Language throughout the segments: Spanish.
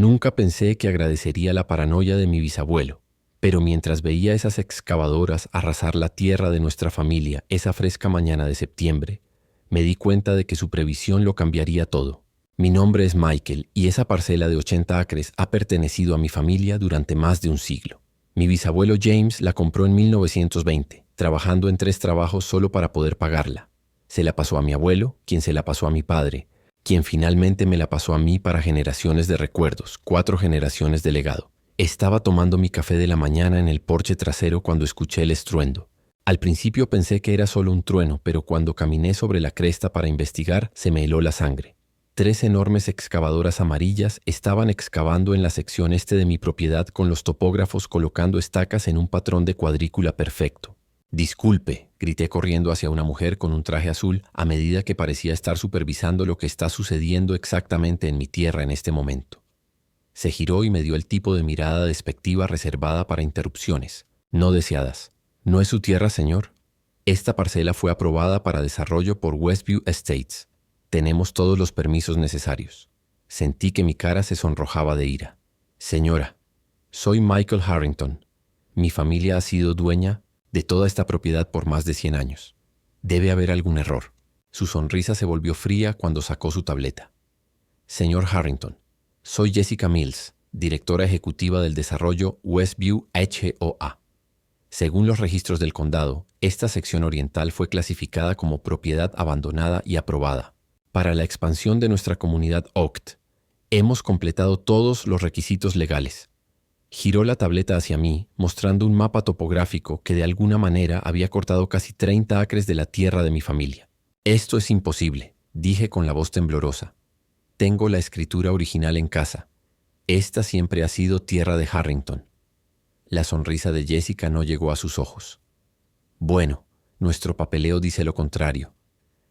Nunca pensé que agradecería la paranoia de mi bisabuelo, pero mientras veía esas excavadoras arrasar la tierra de nuestra familia esa fresca mañana de septiembre, me di cuenta de que su previsión lo cambiaría todo. Mi nombre es Michael y esa parcela de 80 acres ha pertenecido a mi familia durante más de un siglo. Mi bisabuelo James la compró en 1920, trabajando en 3 trabajos solo para poder pagarla. Se la pasó a mi abuelo, quien se la pasó a mi padre, quien finalmente me la pasó a mí para generaciones de recuerdos, 4 generaciones de legado. Estaba tomando mi café de la mañana en el porche trasero cuando escuché el estruendo. Al principio pensé que era solo un trueno, pero cuando caminé sobre la cresta para investigar, se me heló la sangre. 3 enormes excavadoras amarillas estaban excavando en la sección este de mi propiedad con los topógrafos colocando estacas en un patrón de cuadrícula perfecto. «Disculpe», grité corriendo hacia una mujer con un traje azul a medida que parecía estar supervisando lo que está sucediendo exactamente en mi tierra en este momento. Se giró y me dio el tipo de mirada despectiva reservada para interrupciones, no deseadas. «¿No es su tierra, señor? Esta parcela fue aprobada para desarrollo por Westview Estates. Tenemos todos los permisos necesarios». Sentí que mi cara se sonrojaba de ira. «Señora, soy Michael Harrington. Mi familia ha sido dueña de toda esta propiedad por más de 100 años. Debe haber algún error». Su sonrisa se volvió fría cuando sacó su tableta. «Señor Harrington, soy Jessica Mills, directora ejecutiva del desarrollo Westview HOA. Según los registros del condado, esta sección oriental fue clasificada como propiedad abandonada y aprobada. Para la expansión de nuestra comunidad OCT, hemos completado todos los requisitos legales». Giró la tableta hacia mí, mostrando un mapa topográfico que de alguna manera había cortado casi 30 acres de la tierra de mi familia. «Esto es imposible», dije con la voz temblorosa. «Tengo la escritura original en casa. Esta siempre ha sido tierra de Harrington». La sonrisa de Jessica no llegó a sus ojos. «Bueno, nuestro papeleo dice lo contrario.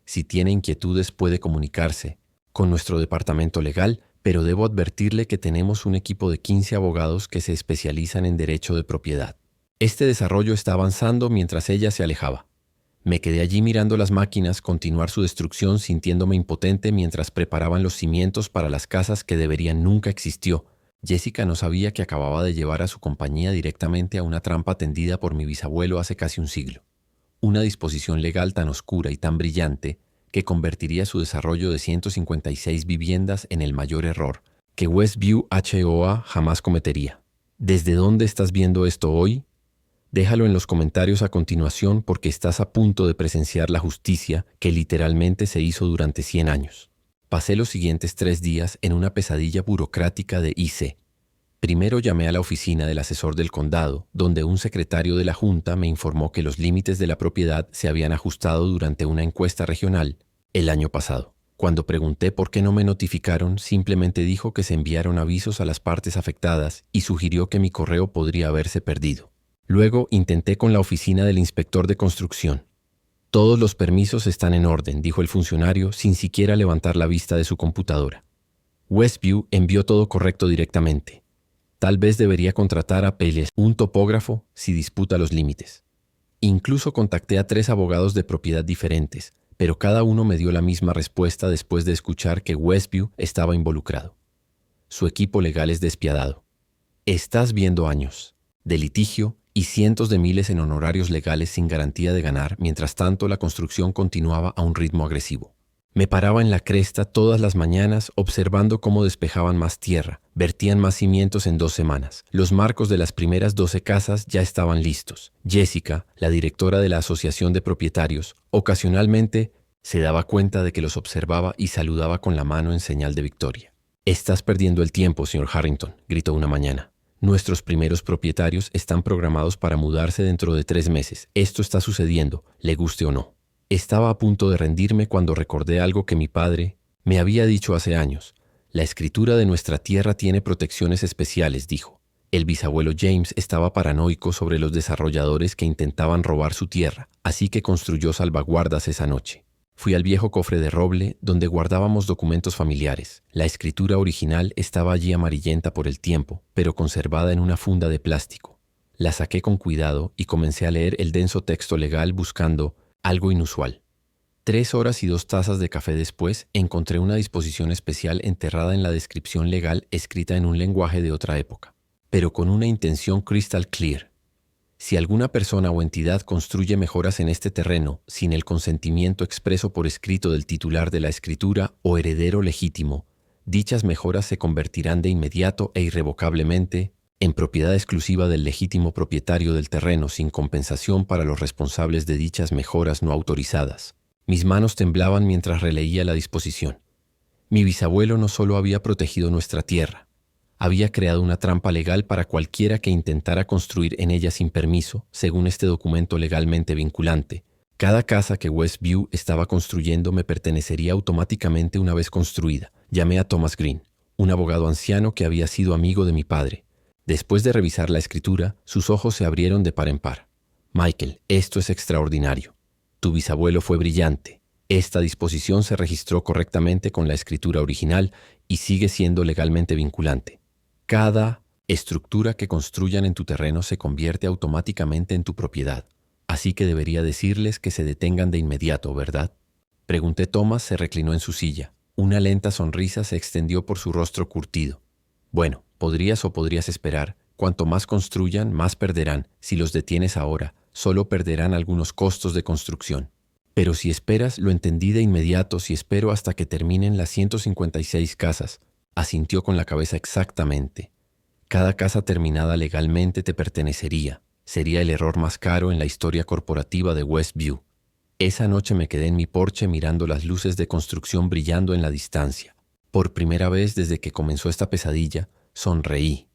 Si tiene inquietudes puede comunicarse con nuestro departamento legal, pero debo advertirle que tenemos un equipo de 15 abogados que se especializan en derecho de propiedad. Este desarrollo está avanzando mientras ella se alejaba. Me quedé allí mirando las máquinas continuar su destrucción, sintiéndome impotente mientras preparaban los cimientos para las casas que deberían nunca existió. Jessica no sabía que acababa de llevar a su compañía directamente a una trampa tendida por mi bisabuelo hace casi un siglo. Una disposición legal tan oscura y tan brillante que convertiría su desarrollo de 156 viviendas en el mayor error que Westview HOA jamás cometería. ¿Desde dónde estás viendo esto hoy? Déjalo en los comentarios a continuación porque estás a punto de presenciar la justicia que literalmente se hizo durante 100 años. Pasé los siguientes 3 días en una pesadilla burocrática de IC. Primero llamé a la oficina del asesor del condado, donde un secretario de la junta me informó que los límites de la propiedad se habían ajustado durante una encuesta regional el año pasado. Cuando pregunté por qué no me notificaron, simplemente dijo que se enviaron avisos a las partes afectadas y sugirió que mi correo podría haberse perdido. Luego intenté con la oficina del inspector de construcción. «Todos los permisos están en orden», dijo el funcionario sin siquiera levantar la vista de su computadora. «Westview envió todo correcto directamente. Tal vez debería contratar a Pelles, un topógrafo, si disputa los límites». Incluso contacté a 3 abogados de propiedad diferentes, pero cada uno me dio la misma respuesta después de escuchar que Westview estaba involucrado. Su equipo legal es despiadado. Estás viendo años de litigio y cientos de miles en honorarios legales sin garantía de ganar, mientras tanto la construcción continuaba a un ritmo agresivo. Me paraba en la cresta todas las mañanas observando cómo despejaban más tierra, vertían más cimientos en 2 semanas. Los marcos de las primeras 12 casas ya estaban listos. Jessica, la directora de la Asociación de Propietarios, ocasionalmente se daba cuenta de que los observaba y saludaba con la mano en señal de victoria. «Estás perdiendo el tiempo, señor Harrington», gritó una mañana. «Nuestros primeros propietarios están programados para mudarse dentro de 3 meses. Esto está sucediendo, le guste o no». Estaba a punto de rendirme cuando recordé algo que mi padre me había dicho hace años. «La escritura de nuestra tierra tiene protecciones especiales», dijo. El bisabuelo James estaba paranoico sobre los desarrolladores que intentaban robar su tierra, así que construyó salvaguardas esa noche. Fui al viejo cofre de roble donde guardábamos documentos familiares. La escritura original estaba allí amarillenta por el tiempo, pero conservada en una funda de plástico. La saqué con cuidado y comencé a leer el denso texto legal buscando algo inusual. 3 horas y 2 tazas de café después, encontré una disposición especial enterrada en la descripción legal escrita en un lenguaje de otra época, pero con una intención crystal clear. Si alguna persona o entidad construye mejoras en este terreno sin el consentimiento expreso por escrito del titular de la escritura o heredero legítimo, dichas mejoras se convertirán de inmediato e irrevocablemente en propiedad exclusiva del legítimo propietario del terreno sin compensación para los responsables de dichas mejoras no autorizadas. Mis manos temblaban mientras releía la disposición. Mi bisabuelo no solo había protegido nuestra tierra, había creado una trampa legal para cualquiera que intentara construir en ella sin permiso, según este documento legalmente vinculante. Cada casa que Westview estaba construyendo me pertenecería automáticamente una vez construida. Llamé a Thomas Green, un abogado anciano que había sido amigo de mi padre. Después de revisar la escritura, sus ojos se abrieron de par en par. Michael, esto es extraordinario. Tu bisabuelo fue brillante. Esta disposición se registró correctamente con la escritura original y sigue siendo legalmente vinculante. Cada estructura que construyan en tu terreno se convierte automáticamente en tu propiedad. Así que debería decirles que se detengan de inmediato, ¿verdad? Pregunté. Thomas se reclinó en su silla. Una lenta sonrisa se extendió por su rostro curtido. Bueno, podrías esperar. Cuanto más construyan, más perderán. Si los detienes ahora, solo perderán algunos costos de construcción. Pero si esperas, lo entendí de inmediato, si espero hasta que terminen las 156 casas. Asintió con la cabeza exactamente. Cada casa terminada legalmente te pertenecería. Sería el error más caro en la historia corporativa de Westview. Esa noche me quedé en mi porche mirando las luces de construcción brillando en la distancia. Por primera vez desde que comenzó esta pesadilla, sonreí.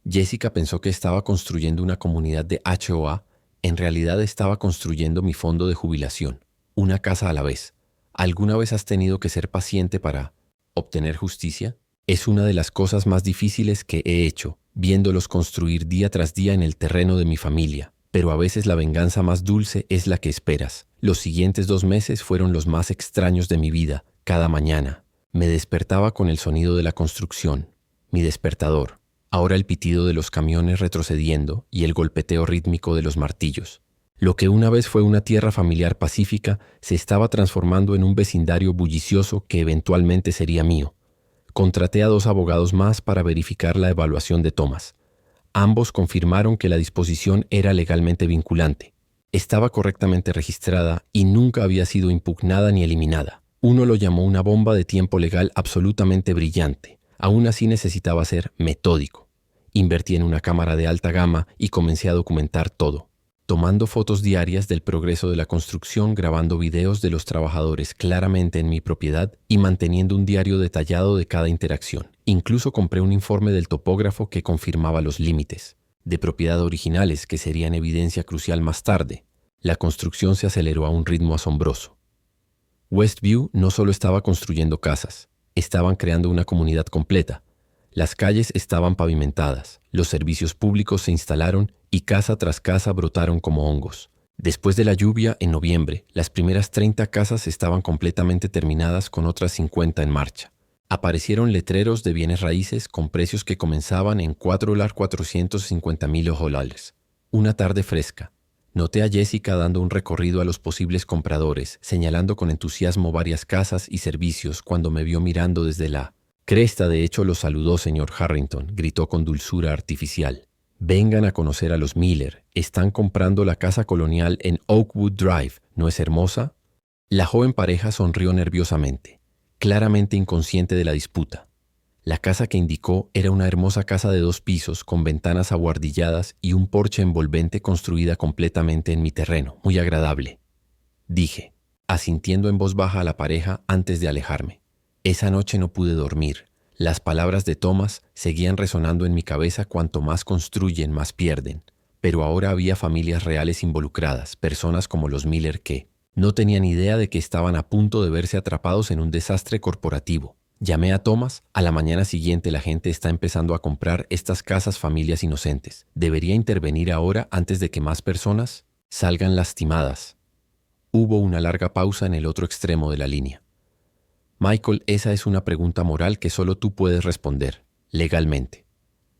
Jessica pensó que estaba construyendo una comunidad de HOA. En realidad estaba construyendo mi fondo de jubilación. Una casa a la vez. ¿Alguna vez has tenido que ser paciente para obtener justicia? Es una de las cosas más difíciles que he hecho, viéndolos construir día tras día en el terreno de mi familia. Pero a veces la venganza más dulce es la que esperas. Los siguientes 2 meses fueron los más extraños de mi vida. Cada mañana me despertaba con el sonido de la construcción, mi despertador. Ahora el pitido de los camiones retrocediendo y el golpeteo rítmico de los martillos. Lo que una vez fue una tierra familiar pacífica se estaba transformando en un vecindario bullicioso que eventualmente sería mío. Contraté a 2 abogados más para verificar la evaluación de Thomas. Ambos confirmaron que la disposición era legalmente vinculante. Estaba correctamente registrada y nunca había sido impugnada ni eliminada. Uno lo llamó una bomba de tiempo legal absolutamente brillante. Aún así necesitaba ser metódico. Invertí en una cámara de alta gama y comencé a documentar todo, tomando fotos diarias del progreso de la construcción, grabando videos de los trabajadores claramente en mi propiedad y manteniendo un diario detallado de cada interacción. Incluso compré un informe del topógrafo que confirmaba los límites de propiedad originales que serían evidencia crucial más tarde. La construcción se aceleró a un ritmo asombroso. Westview no solo estaba construyendo casas, estaban creando una comunidad completa. Las calles estaban pavimentadas, los servicios públicos se instalaron y casa tras casa brotaron como hongos. Después de la lluvia, en noviembre, las primeras 30 casas estaban completamente terminadas con otras 50 en marcha. Aparecieron letreros de bienes raíces con precios que comenzaban en $450,000. Una tarde fresca. Noté a Jessica dando un recorrido a los posibles compradores, señalando con entusiasmo varias casas y servicios cuando me vio mirando desde la cresta. De hecho, lo saludó, señor Harrington, gritó con dulzura artificial. Vengan a conocer a los Miller. Están comprando la casa colonial en Oakwood Drive. ¿No es hermosa? La joven pareja sonrió nerviosamente, claramente inconsciente de la disputa. La casa que indicó era una hermosa casa de 2 pisos con ventanas abuhardilladas y un porche envolvente construida completamente en mi terreno. Muy agradable, dije, asintiendo en voz baja a la pareja antes de alejarme. Esa noche no pude dormir. Las palabras de Thomas seguían resonando en mi cabeza: cuanto más construyen, más pierden. Pero ahora había familias reales involucradas, personas como los Miller que no tenían idea de que estaban a punto de verse atrapados en un desastre corporativo. Llamé a Thomas. A la mañana siguiente la gente está empezando a comprar estas casas, familias inocentes. ¿Debería intervenir ahora antes de que más personas salgan lastimadas? Hubo una larga pausa en el otro extremo de la línea. Michael, esa es una pregunta moral que solo tú puedes responder, legalmente.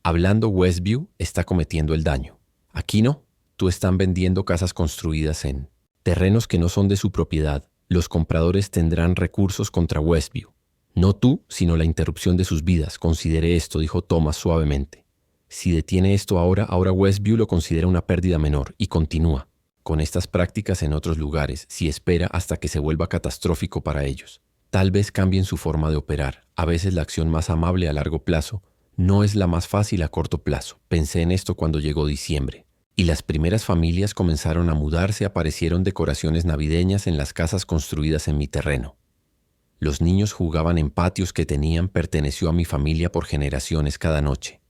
Hablando, Westview está cometiendo el daño. Aquí no. Tú están vendiendo casas construidas en terrenos que no son de su propiedad. Los compradores tendrán recursos contra Westview. No tú, sino la interrupción de sus vidas. Considere esto, dijo Thomas suavemente. Si detiene esto ahora Westview lo considera una pérdida menor y continúa con estas prácticas en otros lugares si espera hasta que se vuelva catastrófico para ellos. Tal vez cambien su forma de operar. A veces la acción más amable a largo plazo no es la más fácil a corto plazo. Pensé en esto cuando llegó diciembre. Y las primeras familias comenzaron a mudarse, aparecieron decoraciones navideñas en las casas construidas en mi terreno. Los niños jugaban en patios que perteneció a mi familia por generaciones cada noche.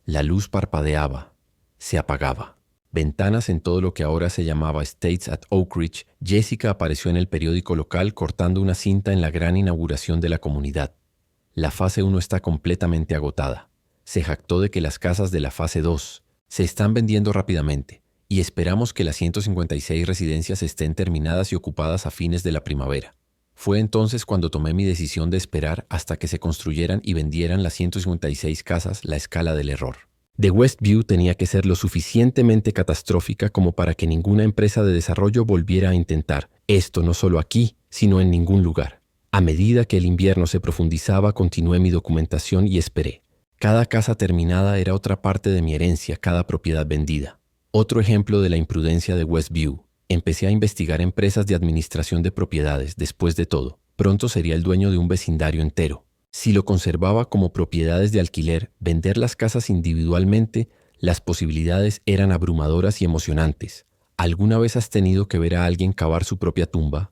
La luz parpadeaba, se apagaba. Ventanas en todo lo que ahora se llamaba Estates at Oak Ridge. Jessica apareció en el periódico local cortando una cinta en la gran inauguración de la comunidad. La fase 1 está completamente agotada. Se jactó de que las casas de la fase 2 se están vendiendo rápidamente y esperamos que las 156 residencias estén terminadas y ocupadas a fines de la primavera. Fue entonces cuando tomé mi decisión de esperar hasta que se construyeran y vendieran las 156 casas, la escala del error. De Westview tenía que ser lo suficientemente catastrófica como para que ninguna empresa de desarrollo volviera a intentar esto, no solo aquí, sino en ningún lugar. A medida que el invierno se profundizaba, continué mi documentación y esperé. Cada casa terminada era otra parte de mi herencia, cada propiedad vendida. Otro ejemplo de la imprudencia de Westview. Empecé a investigar empresas de administración de propiedades. Después de todo, pronto sería el dueño de un vecindario entero. Si lo conservaba como propiedades de alquiler, vender las casas individualmente, las posibilidades eran abrumadoras y emocionantes. ¿Alguna vez has tenido que ver a alguien cavar su propia tumba?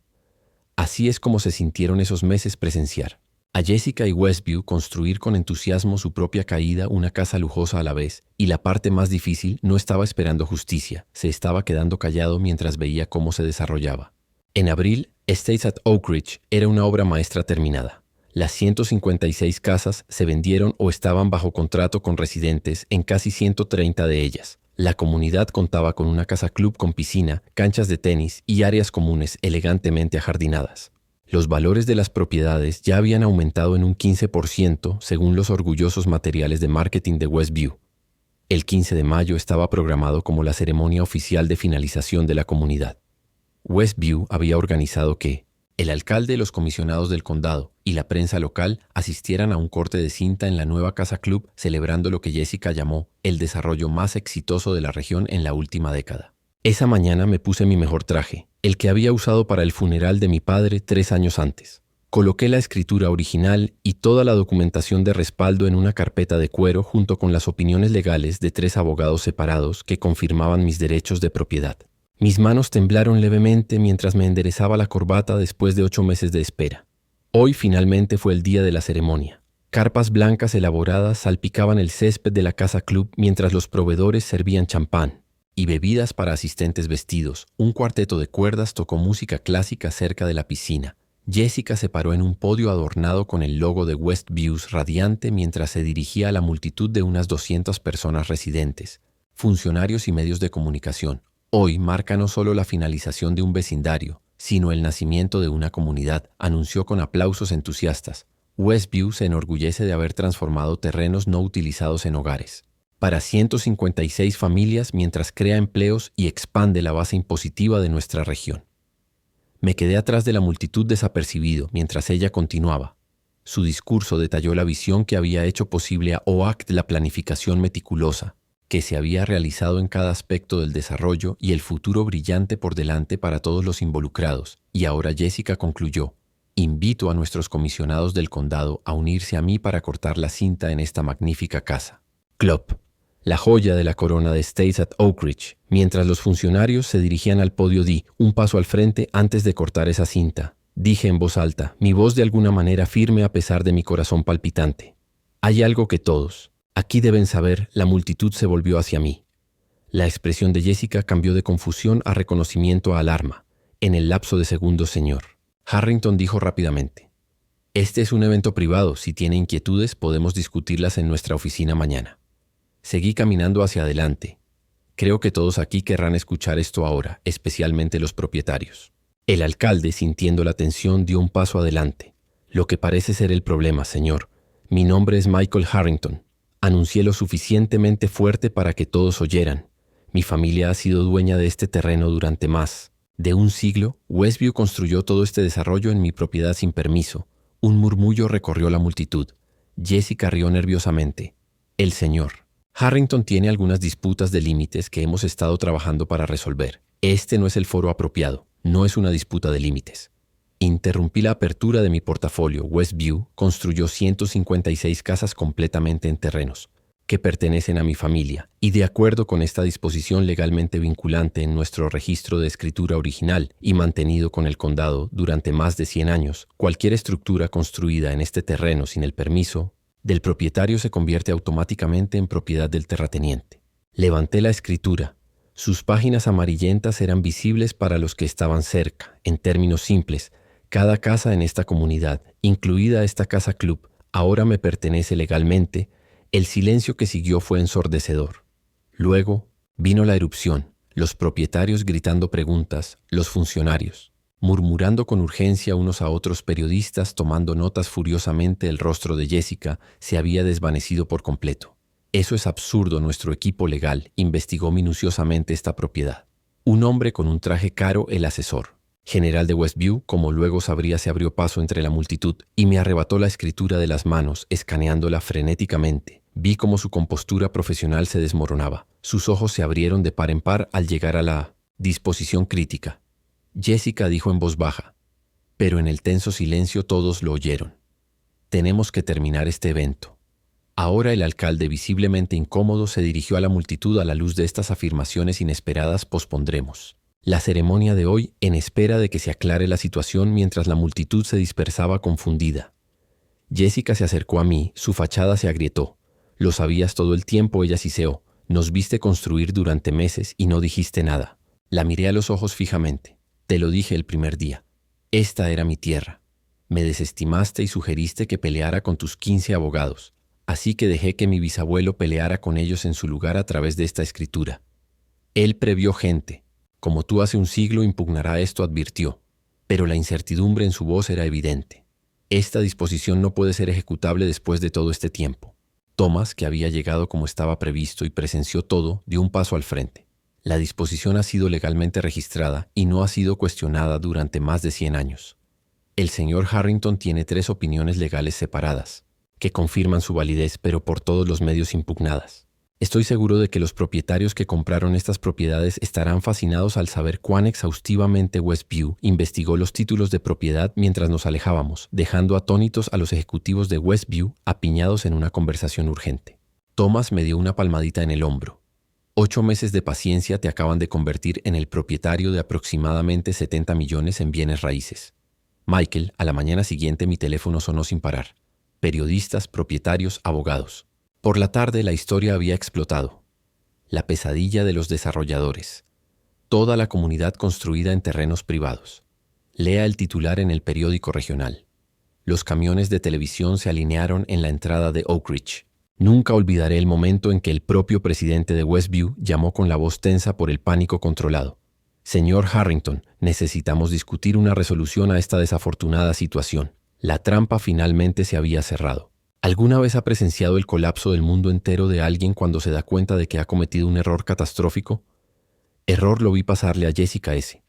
Así es como se sintieron esos meses presenciar. A Jessica y Westview construir con entusiasmo su propia caída, una casa lujosa a la vez, y la parte más difícil, no estaba esperando justicia, se estaba quedando callado mientras veía cómo se desarrollaba. En abril, Estates at Oak Ridge era una obra maestra terminada. Las 156 casas se vendieron o estaban bajo contrato con residentes en casi 130 de ellas. La comunidad contaba con una casa club con piscina, canchas de tenis y áreas comunes elegantemente ajardinadas. Los valores de las propiedades ya habían aumentado en un 15% según los orgullosos materiales de marketing de Westview. El 15 de mayo estaba programado como la ceremonia oficial de finalización de la comunidad. Westview había organizado que el alcalde, los comisionados del condado y la prensa local asistieran a un corte de cinta en la nueva casa club celebrando lo que Jessica llamó el desarrollo más exitoso de la región en la última década. Esa mañana me puse mi mejor traje, el que había usado para el funeral de mi padre 3 años antes. Coloqué la escritura original y toda la documentación de respaldo en una carpeta de cuero junto con las opiniones legales de 3 abogados separados que confirmaban mis derechos de propiedad. Mis manos temblaron levemente mientras me enderezaba la corbata después de 8 meses de espera. Hoy finalmente fue el día de la ceremonia. Carpas blancas elaboradas salpicaban el césped de la casa club mientras los proveedores servían champán y bebidas para asistentes vestidos. Un cuarteto de cuerdas tocó música clásica cerca de la piscina. Jessica se paró en un podio adornado con el logo de Westview radiante mientras se dirigía a la multitud de unas 200 personas residentes, funcionarios y medios de comunicación. Hoy marca no solo la finalización de un vecindario, sino el nacimiento de una comunidad, anunció con aplausos entusiastas. Westview se enorgullece de haber transformado terrenos no utilizados en hogares para 156 familias mientras crea empleos y expande la base impositiva de nuestra región. Me quedé atrás de la multitud desapercibido mientras ella continuaba. Su discurso detalló la visión que había hecho posible a OACT, la planificación meticulosa que se había realizado en cada aspecto del desarrollo y el futuro brillante por delante para todos los involucrados. Y ahora Jessica concluyó: invito a nuestros comisionados del condado a unirse a mí para cortar la cinta en esta magnífica casa. Club, la joya de la corona de Estates at Oak Ridge. Mientras los funcionarios se dirigían al podio, di un paso al frente antes de cortar esa cinta. Dije en voz alta, mi voz de alguna manera firme a pesar de mi corazón palpitante. Hay algo que todos aquí deben saber. La multitud se volvió hacia mí. La expresión de Jessica cambió de confusión a reconocimiento a alarma. En el lapso de segundos, señor. Harrington dijo rápidamente: este es un evento privado. Si tiene inquietudes, podemos discutirlas en nuestra oficina mañana. Seguí caminando hacia adelante. Creo que todos aquí querrán escuchar esto ahora, especialmente los propietarios. El alcalde, sintiendo la tensión, dio un paso adelante. Lo que parece ser el problema, señor. Mi nombre es Michael Harrington. Anuncié lo suficientemente fuerte para que todos oyeran. Mi familia ha sido dueña de este terreno durante más De un siglo, Westview construyó todo este desarrollo en mi propiedad sin permiso. Un murmullo recorrió la multitud. Jessica rió nerviosamente. El señor Harrington tiene algunas disputas de límites que hemos estado trabajando para resolver. Este no es el foro apropiado, no es una disputa de límites. Interrumpí la apertura de mi portafolio. Westview construyó 156 casas completamente en terrenos que pertenecen a mi familia, y de acuerdo con esta disposición legalmente vinculante en nuestro registro de escritura original y mantenido con el condado durante más de 100 años, cualquier estructura construida en este terreno sin el permiso del propietario se convierte automáticamente en propiedad del terrateniente. Levanté la escritura. Sus páginas amarillentas eran visibles para los que estaban cerca. En términos simples, cada casa en esta comunidad, incluida esta casa club, ahora me pertenece legalmente. El silencio que siguió fue ensordecedor. Luego vino la erupción, los propietarios gritando preguntas, los funcionarios murmurando con urgencia unos a otros, periodistas tomando notas furiosamente. El rostro de Jessica se había desvanecido por completo. Eso es absurdo. Nuestro equipo legal investigó minuciosamente esta propiedad. Un hombre con un traje caro, el asesor general de Westview, como luego sabría, se abrió paso entre la multitud y me arrebató la escritura de las manos, escaneándola frenéticamente. Vi cómo su compostura profesional se desmoronaba. Sus ojos se abrieron de par en par al llegar a la disposición crítica. Jessica dijo en voz baja, pero en el tenso silencio todos lo oyeron. Tenemos que terminar este evento. Ahora el alcalde, visiblemente incómodo, se dirigió a la multitud. A la luz de estas afirmaciones inesperadas, pospondremos la ceremonia de hoy en espera de que se aclare la situación. Mientras la multitud se dispersaba confundida, Jessica se acercó a mí, su fachada se agrietó. Lo sabías todo el tiempo, ella siseó. Nos viste construir durante meses y no dijiste nada. La miré a los ojos fijamente. Te lo dije el primer día. Esta era mi tierra. Me desestimaste y sugeriste que peleara con tus 15 abogados. Así que dejé que mi bisabuelo peleara con ellos en su lugar a través de esta escritura. Él previó gente. Como tú hace un siglo impugnará esto, advirtió. Pero la incertidumbre en su voz era evidente. Esta disposición no puede ser ejecutable después de todo este tiempo. Thomas, que había llegado como estaba previsto y presenció todo, dio un paso al frente. La disposición ha sido legalmente registrada y no ha sido cuestionada durante más de 100 años. El señor Harrington tiene 3 opiniones legales separadas, que confirman su validez, pero por todos los medios impugnadas. Estoy seguro de que los propietarios que compraron estas propiedades estarán fascinados al saber cuán exhaustivamente Westview investigó los títulos de propiedad mientras nos alejábamos, dejando atónitos a los ejecutivos de Westview apiñados en una conversación urgente. Thomas me dio una palmadita en el hombro. 8 meses de paciencia te acaban de convertir en el propietario de aproximadamente 70 millones en bienes raíces. Michael, a la mañana siguiente mi teléfono sonó sin parar. Periodistas, propietarios, abogados. Por la tarde la historia había explotado. La pesadilla de los desarrolladores. Toda la comunidad construida en terrenos privados. Lea el titular en el periódico regional. Los camiones de televisión se alinearon en la entrada de Oak Ridge. Nunca olvidaré el momento en que el propio presidente de Westview llamó con la voz tensa por el pánico controlado. Señor Harrington, necesitamos discutir una resolución a esta desafortunada situación. La trampa finalmente se había cerrado. ¿Alguna vez ha presenciado el colapso del mundo entero de alguien cuando se da cuenta de que ha cometido un error catastrófico? Error lo vi pasarle a Jessica S.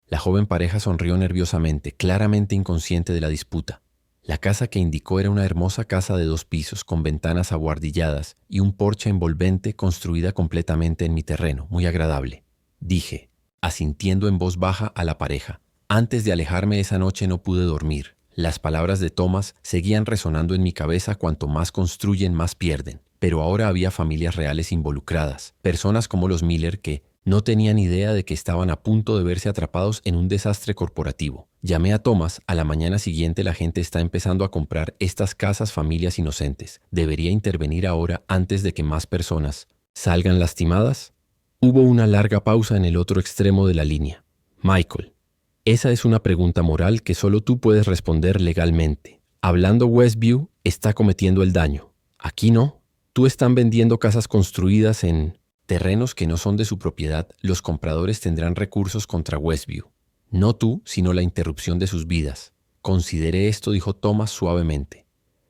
La joven pareja sonrió nerviosamente, claramente inconsciente de la disputa. La casa que indicó era una hermosa casa de 2 pisos con ventanas abuhardilladas y un porche envolvente construida completamente en mi terreno, muy agradable. Dije, asintiendo en voz baja a la pareja. Antes de alejarme esa noche no pude dormir. Las palabras de Thomas seguían resonando en mi cabeza: cuanto más construyen, más pierden. Pero ahora había familias reales involucradas, personas como los Miller que no tenían idea de que estaban a punto de verse atrapados en un desastre corporativo. Llamé a Thomas. A la mañana siguiente la gente está empezando a comprar estas casas, familias inocentes. ¿Debería intervenir ahora antes de que más personas salgan lastimadas? Hubo una larga pausa en el otro extremo de la línea. Michael, esa es una pregunta moral que solo tú puedes responder legalmente. Hablando, Westview está cometiendo el daño. Aquí no. Tú están vendiendo casas construidas en terrenos que no son de su propiedad. Los compradores tendrán recursos contra Westview. No tú, sino la interrupción de sus vidas. Considere esto, dijo Thomas suavemente.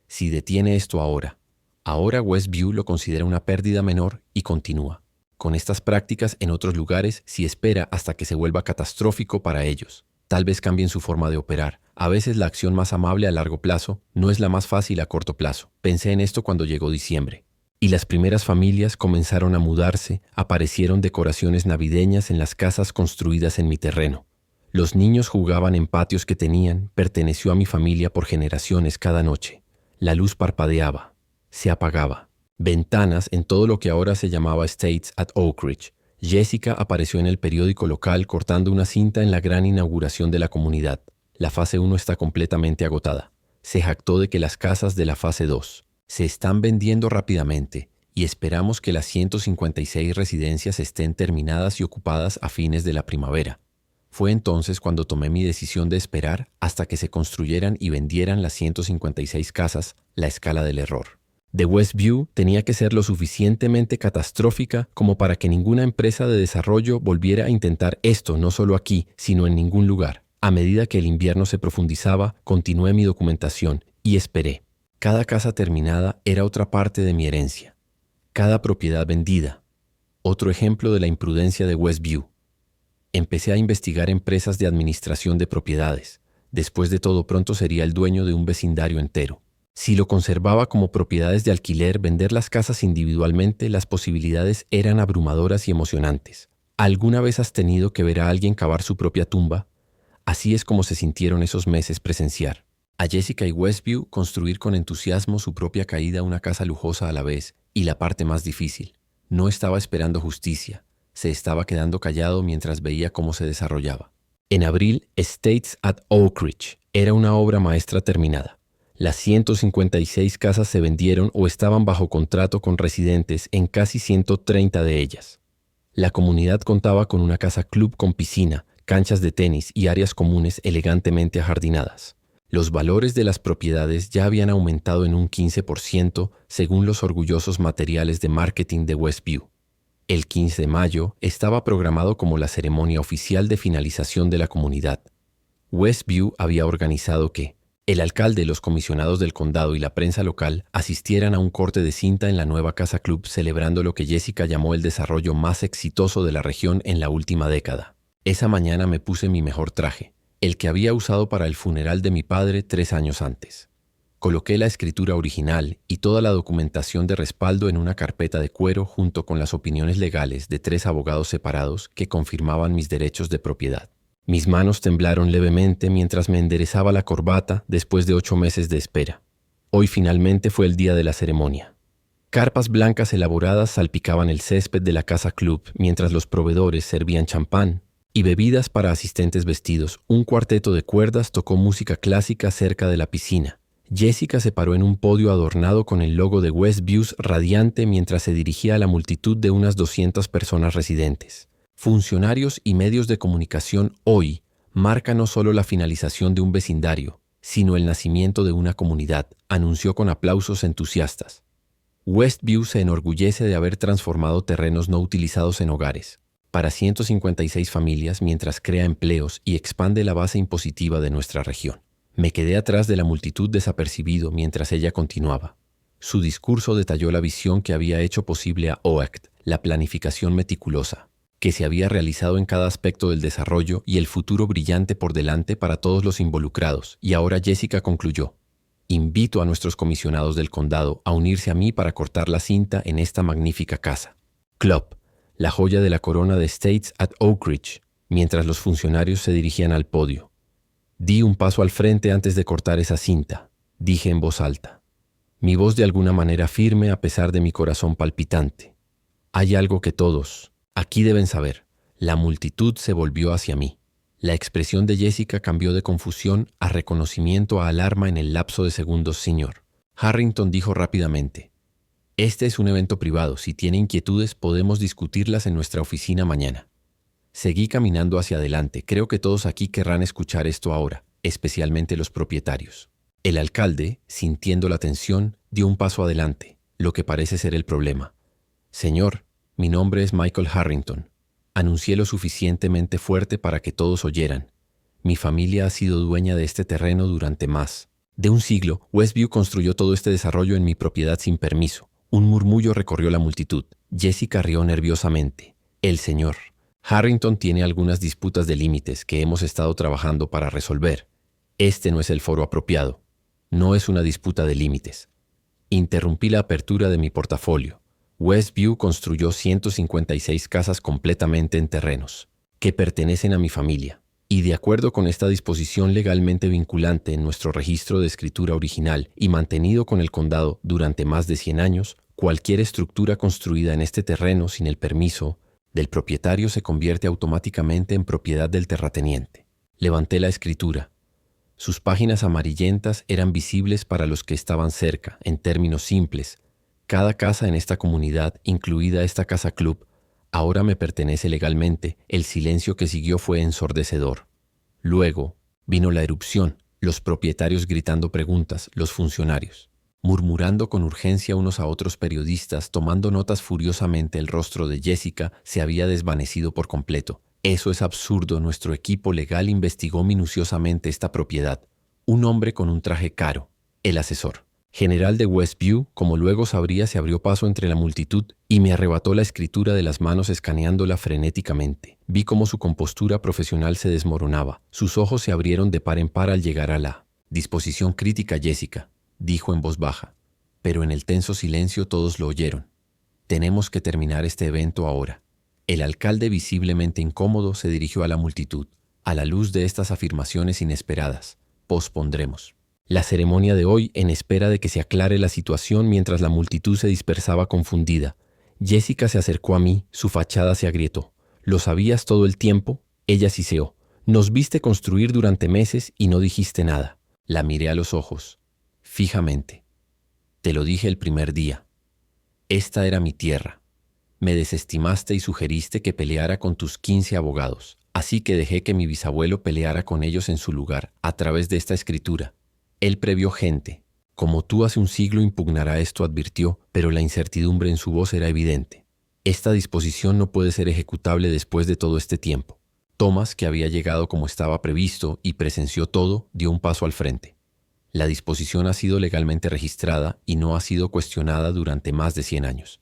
Si detiene esto ahora Westview lo considera una pérdida menor y continúa. Con estas prácticas en otros lugares, si espera hasta que se vuelva catastrófico para ellos. Tal vez cambien su forma de operar. A veces la acción más amable a largo plazo no es la más fácil a corto plazo. Pensé en esto cuando llegó diciembre. Y las primeras familias comenzaron a mudarse, aparecieron decoraciones navideñas en las casas construidas en mi terreno. Los niños jugaban en patios que perteneció a mi familia por generaciones cada noche. La luz parpadeaba, se apagaba. Ventanas en todo lo que ahora se llamaba Estates at Oak Ridge. Jessica apareció en el periódico local cortando una cinta en la gran inauguración de la comunidad. La fase 1 está completamente agotada. Se jactó de que las casas de la fase 2 se están vendiendo rápidamente y esperamos que las 156 residencias estén terminadas y ocupadas a fines de la primavera. Fue entonces cuando tomé mi decisión de esperar hasta que se construyeran y vendieran las 156 casas, la escala del error. The Westview tenía que ser lo suficientemente catastrófica como para que ninguna empresa de desarrollo volviera a intentar esto, no solo aquí, sino en ningún lugar. A medida que el invierno se profundizaba, continué mi documentación y esperé. Cada casa terminada era otra parte de mi herencia. Cada propiedad vendida. Otro ejemplo de la imprudencia de Westview. Empecé a investigar empresas de administración de propiedades. Después de todo, pronto sería el dueño de un vecindario entero. Si lo conservaba como propiedades de alquiler, vender las casas individualmente, las posibilidades eran abrumadoras y emocionantes. ¿Alguna vez has tenido que ver a alguien cavar su propia tumba? Así es como se sintieron esos meses presenciar. A Jessica y Westview construir con entusiasmo su propia caída, una casa lujosa a la vez, y la parte más difícil. No estaba esperando justicia. Se estaba quedando callado mientras veía cómo se desarrollaba. En abril, Estates at Oak Ridge era una obra maestra terminada. Las 156 casas se vendieron o estaban bajo contrato con residentes en casi 130 de ellas. La comunidad contaba con una casa club con piscina, canchas de tenis y áreas comunes elegantemente ajardinadas. Los valores de las propiedades ya habían aumentado en un 15% según los orgullosos materiales de marketing de Westview. El 15 de mayo estaba programado como la ceremonia oficial de finalización de la comunidad. Westview había organizado que el alcalde, los comisionados del condado y la prensa local asistieran a un corte de cinta en la nueva casa club celebrando lo que Jessica llamó el desarrollo más exitoso de la región en la última década. Esa mañana me puse mi mejor traje, el que había usado para el funeral de mi padre 3 años antes. Coloqué la escritura original y toda la documentación de respaldo en una carpeta de cuero junto con las opiniones legales de 3 abogados separados que confirmaban mis derechos de propiedad. Mis manos temblaron levemente mientras me enderezaba la corbata después de 8 meses de espera. Hoy finalmente fue el día de la ceremonia. Carpas blancas elaboradas salpicaban el césped de la casa club mientras los proveedores servían champán y bebidas para asistentes vestidos. Un cuarteto de cuerdas tocó música clásica cerca de la piscina. Jessica se paró en un podio adornado con el logo de Westview radiante mientras se dirigía a la multitud de unas 200 personas residentes. Funcionarios y medios de comunicación hoy marca no solo la finalización de un vecindario, sino el nacimiento de una comunidad, anunció con aplausos entusiastas. Westview se enorgullece de haber transformado terrenos no utilizados en hogares para 156 familias mientras crea empleos y expande la base impositiva de nuestra región. Me quedé atrás de la multitud desapercibido mientras ella continuaba. Su discurso detalló la visión que había hecho posible a OACT, la planificación meticulosa, que se había realizado en cada aspecto del desarrollo y el futuro brillante por delante para todos los involucrados. Y ahora Jessica concluyó: invito a nuestros comisionados del condado a unirse a mí para cortar la cinta en esta magnífica casa. Club, la joya de la corona de Estates at Oak Ridge, mientras los funcionarios se dirigían al podio. Di un paso al frente antes de cortar esa cinta, dije en voz alta. Mi voz de alguna manera firme a pesar de mi corazón palpitante. Hay algo que todos aquí deben saber. La multitud se volvió hacia mí. La expresión de Jessica cambió de confusión a reconocimiento a alarma en el lapso de segundos. Señor Harrington dijo rápidamente: este es un evento privado. Si tiene inquietudes, podemos discutirlas en nuestra oficina mañana. Seguí caminando hacia adelante. Creo que todos aquí querrán escuchar esto ahora, especialmente los propietarios. El alcalde, sintiendo la tensión, dio un paso adelante, lo que parece ser el problema. Señor, mi nombre es Michael Harrington. Anuncié lo suficientemente fuerte para que todos oyeran. Mi familia ha sido dueña de este terreno durante más de un siglo. Westview construyó todo este desarrollo en mi propiedad sin permiso. Un murmullo recorrió la multitud. Jessica rió nerviosamente. El señor Harrington tiene algunas disputas de límites que hemos estado trabajando para resolver. Este no es el foro apropiado. No es una disputa de límites. Interrumpí la apertura de mi portafolio. Westview construyó 156 casas completamente en terrenos que pertenecen a mi familia. Y de acuerdo con esta disposición legalmente vinculante en nuestro registro de escritura original y mantenido con el condado durante más de 100 años, cualquier estructura construida en este terreno sin el permiso del propietario se convierte automáticamente en propiedad del terrateniente. Levanté la escritura. Sus páginas amarillentas eran visibles para los que estaban cerca. En términos simples, cada casa en esta comunidad, incluida esta casa club, ahora me pertenece legalmente. El silencio que siguió fue ensordecedor. Luego vino la erupción, los propietarios gritando preguntas, los funcionarios murmurando con urgencia unos a otros periodistas, tomando notas furiosamente. El rostro de Jessica se había desvanecido por completo. Eso es absurdo. Nuestro equipo legal investigó minuciosamente esta propiedad. Un hombre con un traje caro, el asesor general de Westview, como luego sabría, se abrió paso entre la multitud y me arrebató la escritura de las manos escaneándola frenéticamente. Vi cómo su compostura profesional se desmoronaba. Sus ojos se abrieron de par en par al llegar a la disposición crítica. Jessica, dijo en voz baja, pero en el tenso silencio todos lo oyeron. Tenemos que terminar este evento ahora. El alcalde, visiblemente incómodo, se dirigió a la multitud. A la luz de estas afirmaciones inesperadas, pospondremos la ceremonia de hoy en espera de que se aclare la situación. Mientras la multitud se dispersaba confundida, Jessica se acercó a mí, su fachada se agrietó. ¿Lo sabías todo el tiempo? Ella siseó. Nos viste construir durante meses y no dijiste nada. La miré a los ojos, fijamente. Te lo dije el primer día. Esta era mi tierra. Me desestimaste y sugeriste que peleara con tus 15 abogados. Así que dejé que mi bisabuelo peleara con ellos en su lugar, a través de esta escritura. Él previó gente. Como tú hace un siglo impugnará esto, advirtió, pero la incertidumbre en su voz era evidente. Esta disposición no puede ser ejecutable después de todo este tiempo. Thomas, que había llegado como estaba previsto y presenció todo, dio un paso al frente. La disposición ha sido legalmente registrada y no ha sido cuestionada durante más de 100 años.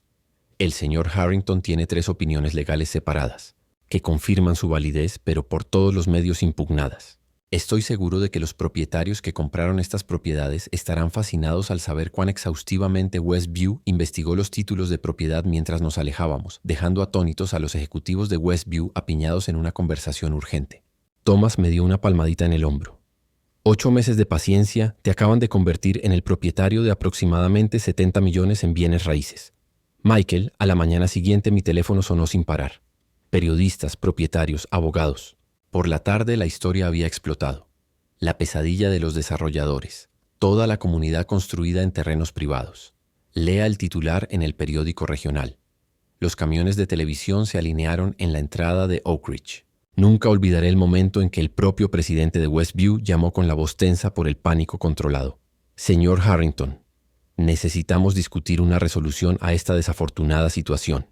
El señor Harrington tiene 3 opiniones legales separadas, que confirman su validez, pero por todos los medios impugnadas. Estoy seguro de que los propietarios que compraron estas propiedades estarán fascinados al saber cuán exhaustivamente Westview investigó los títulos de propiedad mientras nos alejábamos, dejando atónitos a los ejecutivos de Westview apiñados en una conversación urgente. Thomas me dio una palmadita en el hombro. 8 meses de paciencia te acaban de convertir en el propietario de aproximadamente 70 millones en bienes raíces. Michael, a la mañana siguiente mi teléfono sonó sin parar. Periodistas, propietarios, abogados. Por la tarde la historia había explotado. La pesadilla de los desarrolladores. Toda la comunidad construida en terrenos privados. Lea el titular en el periódico regional. Los camiones de televisión se alinearon en la entrada de Oak Ridge. Nunca olvidaré el momento en que el propio presidente de Westview llamó con la voz tensa por el pánico controlado. Señor Harrington, necesitamos discutir una resolución a esta desafortunada situación.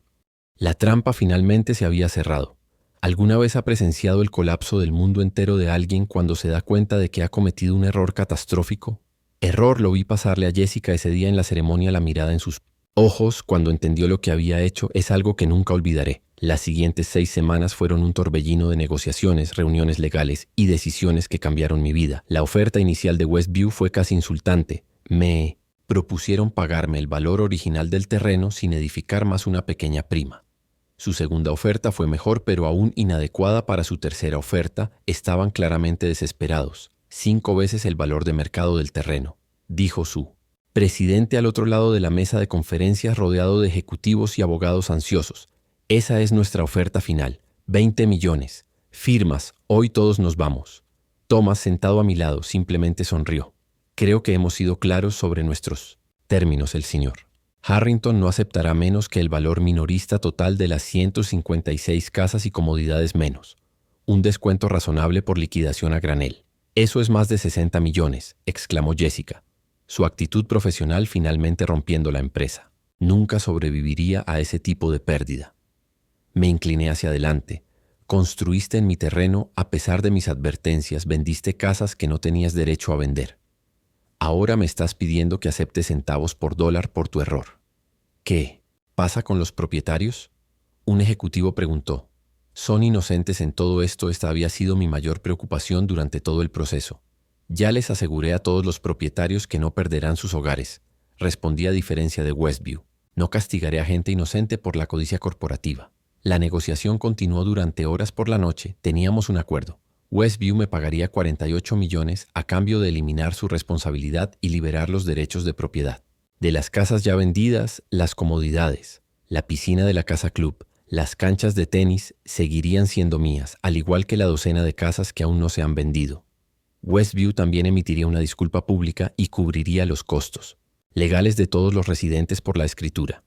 La trampa finalmente se había cerrado. ¿Alguna vez ha presenciado el colapso del mundo entero de alguien cuando se da cuenta de que ha cometido un error catastrófico? Error, lo vi pasarle a Jessica ese día en la ceremonia, la mirada en sus ojos cuando entendió lo que había hecho es algo que nunca olvidaré. Las siguientes 6 semanas fueron un torbellino de negociaciones, reuniones legales y decisiones que cambiaron mi vida. La oferta inicial de Westview fue casi insultante. Me propusieron pagarme el valor original del terreno sin edificar más una pequeña prima. Su segunda oferta fue mejor, pero aún inadecuada para su tercera oferta. Estaban claramente desesperados. 5 veces el valor de mercado del terreno, dijo su presidente al otro lado de la mesa de conferencias rodeado de ejecutivos y abogados ansiosos. Esa es nuestra oferta final. 20 millones. Firmas. Hoy todos nos vamos. Thomas, sentado a mi lado, simplemente sonrió. Creo que hemos sido claros sobre nuestros términos, el señor Harrington no aceptará menos que el valor minorista total de las 156 casas y comodidades menos. Un descuento razonable por liquidación a granel. Eso es más de 60 millones, exclamó Jessica, su actitud profesional finalmente rompiendo la empresa. Nunca sobreviviría a ese tipo de pérdida. Me incliné hacia adelante. Construiste en mi terreno a pesar de mis advertencias, vendiste casas que no tenías derecho a vender. Ahora me estás pidiendo que acepte centavos por dólar por tu error. ¿Qué pasa con los propietarios? Un ejecutivo preguntó. Son inocentes en todo esto. Esta había sido mi mayor preocupación durante todo el proceso. Ya les aseguré a todos los propietarios que no perderán sus hogares. Respondí a diferencia de Westview. No castigaré a gente inocente por la codicia corporativa. La negociación continuó durante horas por la noche. Teníamos un acuerdo. Westview me pagaría 48 millones a cambio de eliminar su responsabilidad y liberar los derechos de propiedad. De las casas ya vendidas, las comodidades, la piscina de la casa club, las canchas de tenis seguirían siendo mías, al igual que la docena de casas que aún no se han vendido. Westview también emitiría una disculpa pública y cubriría los costos legales de todos los residentes por la escritura.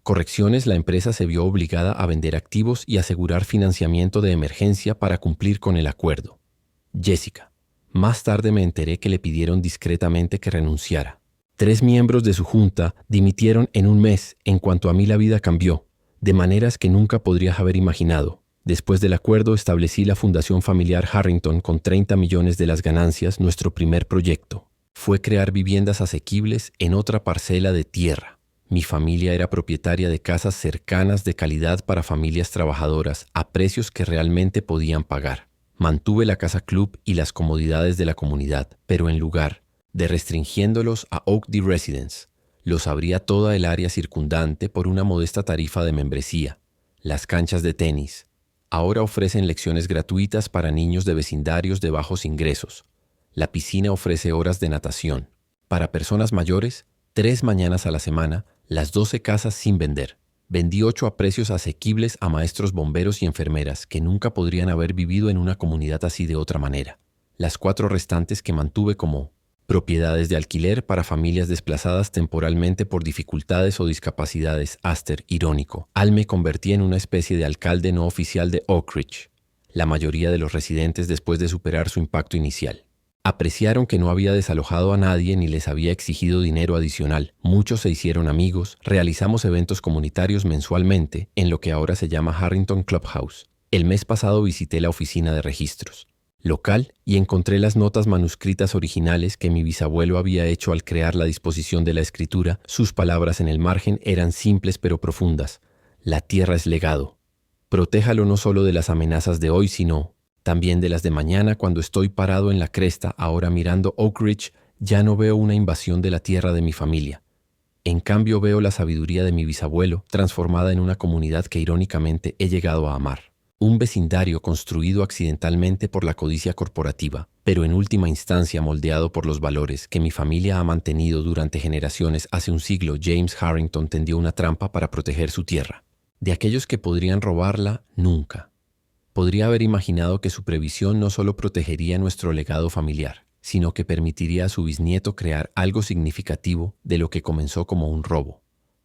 Correcciones: la empresa se vio obligada a vender activos y asegurar financiamiento de emergencia para cumplir con el acuerdo. Jessica. Más tarde me enteré que le pidieron discretamente que renunciara. 3 miembros de su junta dimitieron en un mes. En cuanto a mí, la vida cambió, de maneras que nunca podría haber imaginado. Después del acuerdo, establecí la Fundación Familiar Harrington con 30 millones de las ganancias. Nuestro primer proyecto fue crear viviendas asequibles en otra parcela de tierra. Mi familia era propietaria de casas cercanas de calidad para familias trabajadoras a precios que realmente podían pagar. Mantuve la casa club y las comodidades de la comunidad, pero en lugar de restringiéndolos a Oakdale Residence, los abría toda el área circundante por una modesta tarifa de membresía. Las canchas de tenis ahora ofrecen lecciones gratuitas para niños de vecindarios de bajos ingresos. La piscina ofrece horas de natación. Para personas mayores, 3 mañanas a la semana, las 12 casas sin vender. Vendí 8 a precios asequibles a maestros, bomberos y enfermeras que nunca podrían haber vivido en una comunidad así de otra manera. Las 4 restantes que mantuve como propiedades de alquiler para familias desplazadas temporalmente por dificultades o discapacidades. Aster, irónico. Al me convertí en una especie de alcalde no oficial de Oak Ridge. La mayoría de los residentes, después de superar su impacto inicial, apreciaron que no había desalojado a nadie ni les había exigido dinero adicional. Muchos se hicieron amigos. Realizamos eventos comunitarios mensualmente en lo que ahora se llama Harrington Clubhouse. El mes pasado visité la oficina de registros local y encontré las notas manuscritas originales que mi bisabuelo había hecho al crear la disposición de la escritura. Sus palabras en el margen eran simples pero profundas. La tierra es legado. Protéjalo no solo de las amenazas de hoy, sino también de las de mañana. Cuando estoy parado en la cresta, ahora mirando Oak Ridge, ya no veo una invasión de la tierra de mi familia. En cambio, veo la sabiduría de mi bisabuelo transformada en una comunidad que irónicamente he llegado a amar. Un vecindario construido accidentalmente por la codicia corporativa, pero en última instancia moldeado por los valores que mi familia ha mantenido durante generaciones. Hace un siglo, James Harrington tendió una trampa para proteger su tierra. De aquellos que podrían robarla, nunca. Podría haber imaginado que su previsión no solo protegería nuestro legado familiar, sino que permitiría a su bisnieto crear algo significativo de lo que comenzó como un robo.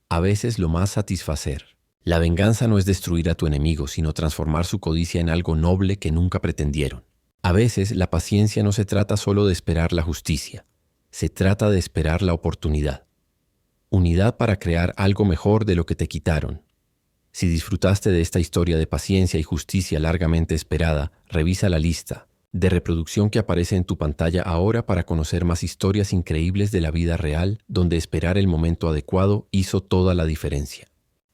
A veces lo más satisfacer. La venganza no es destruir a tu enemigo, sino transformar su codicia en algo noble que nunca pretendieron. A veces la paciencia no se trata solo de esperar la justicia, se trata de esperar la oportunidad. Unidad para crear algo mejor de lo que te quitaron. Si disfrutaste de esta historia de paciencia y justicia largamente esperada, revisa la lista de reproducción que aparece en tu pantalla ahora para conocer más historias increíbles de la vida real, donde esperar el momento adecuado hizo toda la diferencia.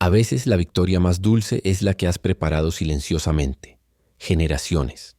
A veces la victoria más dulce es la que has preparado silenciosamente. Generaciones.